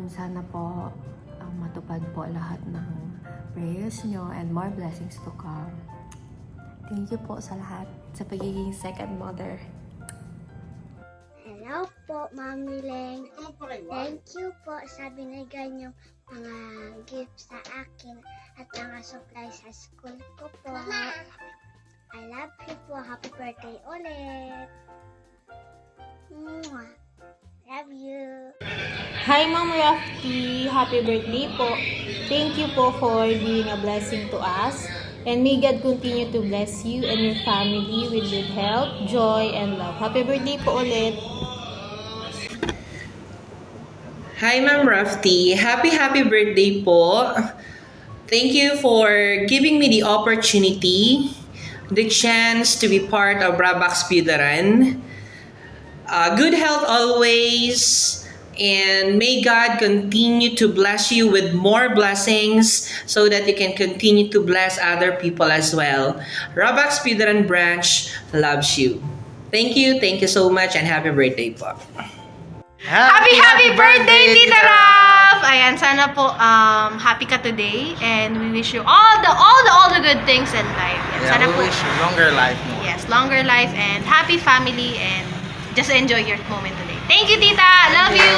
Sana po matupad po lahat ng prayers nyo and more blessings to come. Thank you po sa lahat sa pagiging second mother. Hello po, Mami Leng. Thank you po sa binigay niyong mga gifts sa akin at mga supplies sa school ko po. I love you po. Happy birthday ulit. Mwah. Love you. Hi Ma'am Rafty, happy birthday po. Thank you po for being a blessing to us. And may God continue to bless you and your family with good health, joy, and love. Happy birthday po ulit. Hi Ma'am Rafty, happy birthday po. Thank you for giving me the opportunity, the chance to be part of Rabax Pidaran. Good health always, and may God continue to bless you with more blessings so that you can continue to bless other people as well. Rabax Pidaran branch loves you. Thank you so much, and happy birthday po. Happy birthday, Tita Raf! Ayan, sana po happy ka today and we wish you all the good things in life. Ayan, Yeah, sana we po, wish you longer life more. yes, longer life and happy family and just enjoy your moment today. Thank you, Tita! Love you!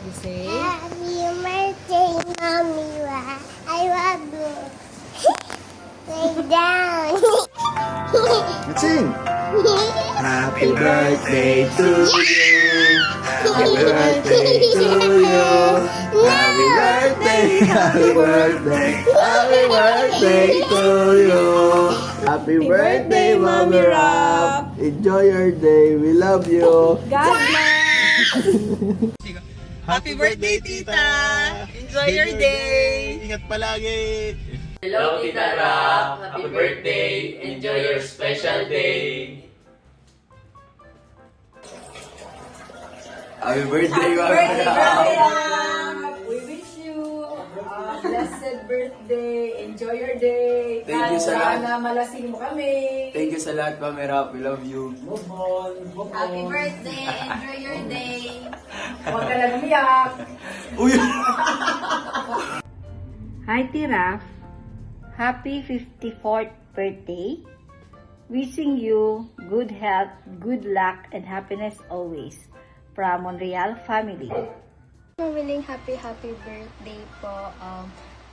You say? Happy birthday, Mommy. I love you. Lay down. Let's sing. Happy birthday to you. Happy birthday to you. Happy birthday, happy birthday, happy birthday to you. Happy birthday, Mommy Rap. Enjoy your day. We love you. God bless! Happy birthday, Tita. Enjoy your day. Ingat palagi. Hello, Tita Rap! Happy birthday! Enjoy your special day! Happy birthday, Mommy Rap. We wish you a blessed birthday. Enjoy your day. Thank you sa lahat. Sana malasing mo kami. Thank you sa lahat, Mommy Rap. We love you. Move on. Happy birthday! Enjoy your day! Huwag ka lang umiyak. Uy! Hi Tiraf, happy 54th birthday. Wishing you good health, good luck, and happiness always. From Monreal family. Mamiling happy birthday po.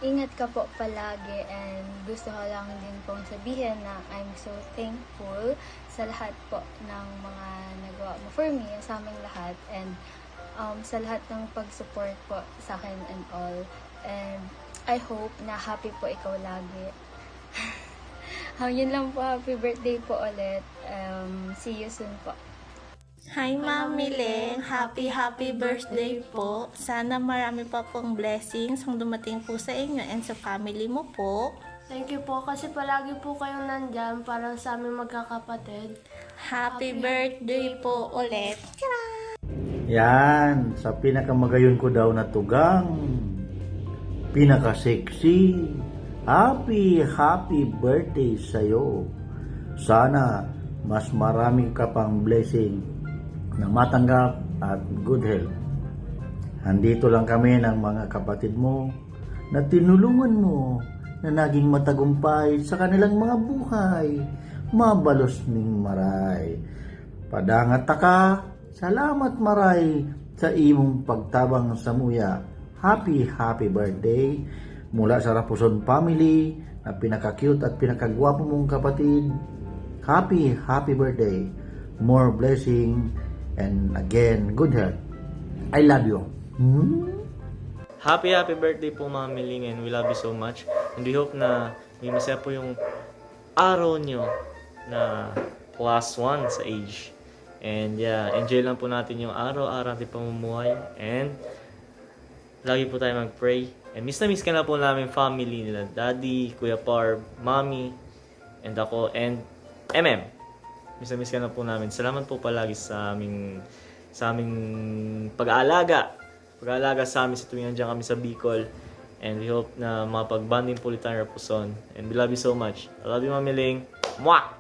Ingat ka po palagi and gusto ko lang din pong sabihin na I'm so thankful sa lahat po ng mga nagawa mo for me, sa aming lahat, and sa lahat ng pag-support po sa akin and all. And I hope na happy po ikaw lagi. Yun lang po, happy birthday po ulit. See you soon po. Hi, Mami Leng. Happy birthday po. Sana marami pa pong blessings ang dumating po sa inyo and sa family mo po. Thank you po kasi palagi po kayong nandyan para sa aming magkakapatid. Happy birthday po ulit. Yan, sa pinakamagayon ko daw na tugang, pinaka-sexy, happy birthday sa'yo. Sana mas marami ka pang blessing na matanggap at good health. Andito lang kami ng mga kapatid mo na tinulungan mo na naging matagumpay sa kanilang mga buhay. Mabalos ning maray. Padangat ka, salamat maray sa imong pagtabang sa muya. Happy birthday mula sa Raposon family na pinaka-cute at pinaka-gwapo mong kapatid. Happy birthday. More blessing and again, good health. I love you. Happy birthday po Ma'am Miling, and we love you so much. And we hope na may masaya po yung araw nyo na +1 sa age. And yeah, enjoy lang po natin yung araw-araw natin pamumuhay. And lagi po tayo mag-pray. And miss ka na po namin family nila. Daddy, Kuya Parb, Mommy, and ako, and Miss ka na po namin. Salamat po palagi sa aming pag-aalaga sa amin sa tuwing nandiyan kami sa Bicol. And we hope na mapag-bonding po ulit tayo Raposon. And we love you so much. I love you, Mami Ling. Mwah!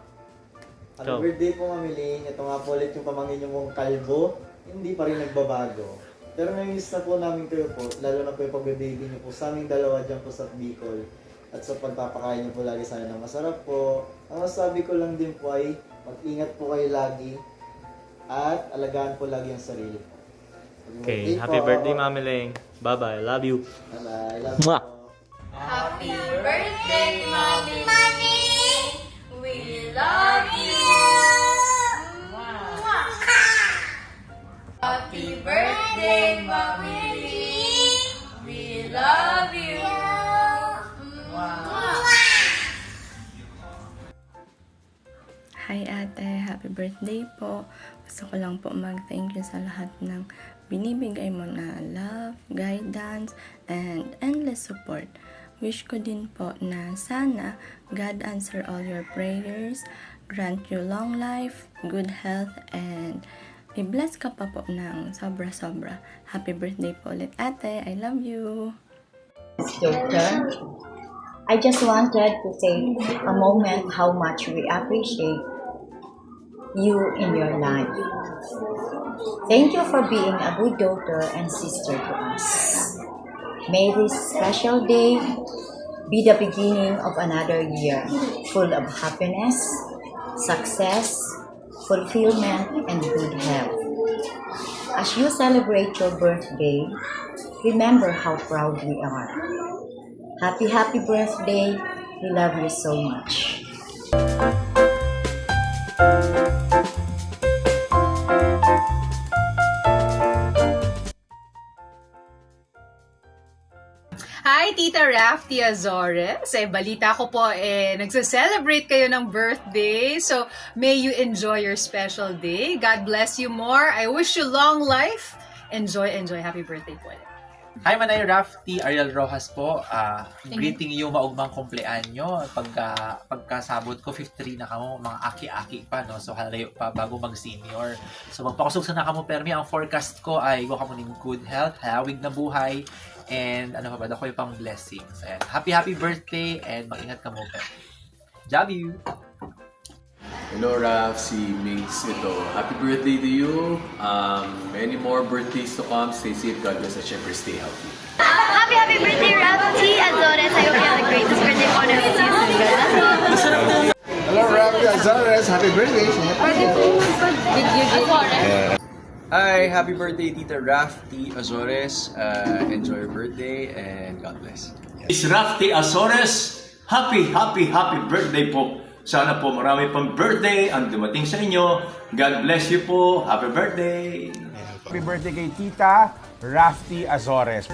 Happy birthday po, Mami Ling. Ito nga po ulit yung pamangkin yung mong kalbo. hindi pa rin nagbabago. Pero namiss na po namin kayo po, lalo na po yung pag-baby niyo po sa aming dalawa dyan po sa Bicol. At sa pagpapakain niyo po lagi sana ng masarap po. Ang masabi ko lang din po ay mag-ingat po kayo lagi at alagaan po lagi ang sarili po. Okay, happy birthday, Mami Leng. Bye-bye. Love you. Bye-bye. Love you Mwah! po. Happy birthday, Mommy! We love you! Happy birthday, Mommy! We love you! Hi ate, happy birthday po. Gusto ko lang po mag-thank you sa lahat ng binibigay mo na love, guidance, and endless support. Wish ko din po na sana God answer all your prayers, grant you long life, good health, and i-bless ka pa po ng sobra-sobra. Happy birthday po ulit ate, I love you! Doctor, I just wanted to take a moment how much we appreciate you in your life. Thank you for being a good daughter and sister to us. May this special day be the beginning of another year full of happiness, success, fulfillment, and good health. As you celebrate your birthday, remember how proud we are. Happy, happy birthday. We love you so much. Hi, Tita Rafty Azores. Balita ko po, nagse-celebrate kayo ng birthday. So, may you enjoy your special day. God bless you more. I wish you long life. Enjoy. Happy birthday po. Hi, Manay Rafty, Ariel Rojas po. Greeting you maugmang kumpleanyo. Pagkasabot ko, 53 na kamo, mga aki-aki pa, no? So, halayo pa bago mag-senior. So, magpakusog sa na kamo, permi. Ang forecast ko ay go kamo ng good health, hawig na buhay, and ano pa ba, ako yung pang blessings. And happy birthday, and mag-ingat ka mo, permi. Love you! Hello, Raf. Si Mings ito. Happy birthday to you. Many more birthdays to come. Stay safe. God bless. At syempre, stay healthy. Happy birthday, Rafty Azores. I hope you have the greatest birthday on earth season. Hello, Rafty Azores. Happy birthday. Hi, happy birthday, Tita Rafty Azores. Enjoy your birthday and God bless. Miss Rafty Azores, happy birthday po. Sana po marami pang birthday ang dumating sa inyo. God bless you po. Happy birthday. Happy birthday kay Tita Rafty Azores.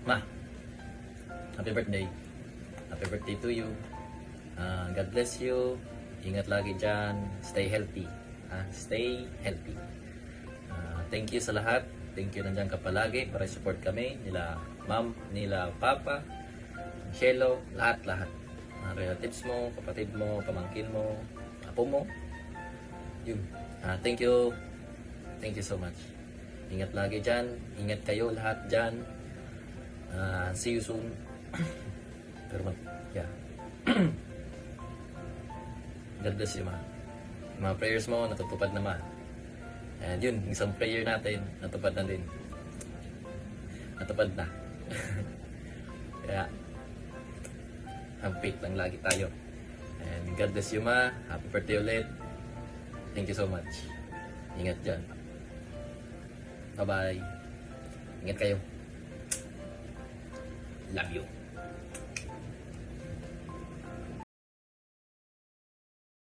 Ma, happy birthday. Happy birthday to you. God bless you. Ingat lagi dyan. Stay healthy. Stay healthy. Thank you sa lahat. Thank you nandiyan ka palagi para support kami. Nila ma'am, nila papa, Shelo, lahat. Mga relatives mo, kapatid mo, pamangkin mo, apo mo. Yun. Thank you. Thank you so much. Ingat lagi dyan. Ingat kayo lahat dyan. See you soon. Pero yeah. God bless you, ma. Mga prayers mo, natutupad naman. And yun, isang prayer natin, natupad na din. Natupad na. Kaya, have faith lang lagi tayo. And God bless you, ma. Happy birthday ulit. Thank you so much. Ingat dyan. Bye-bye. Ingat kayo. Love you.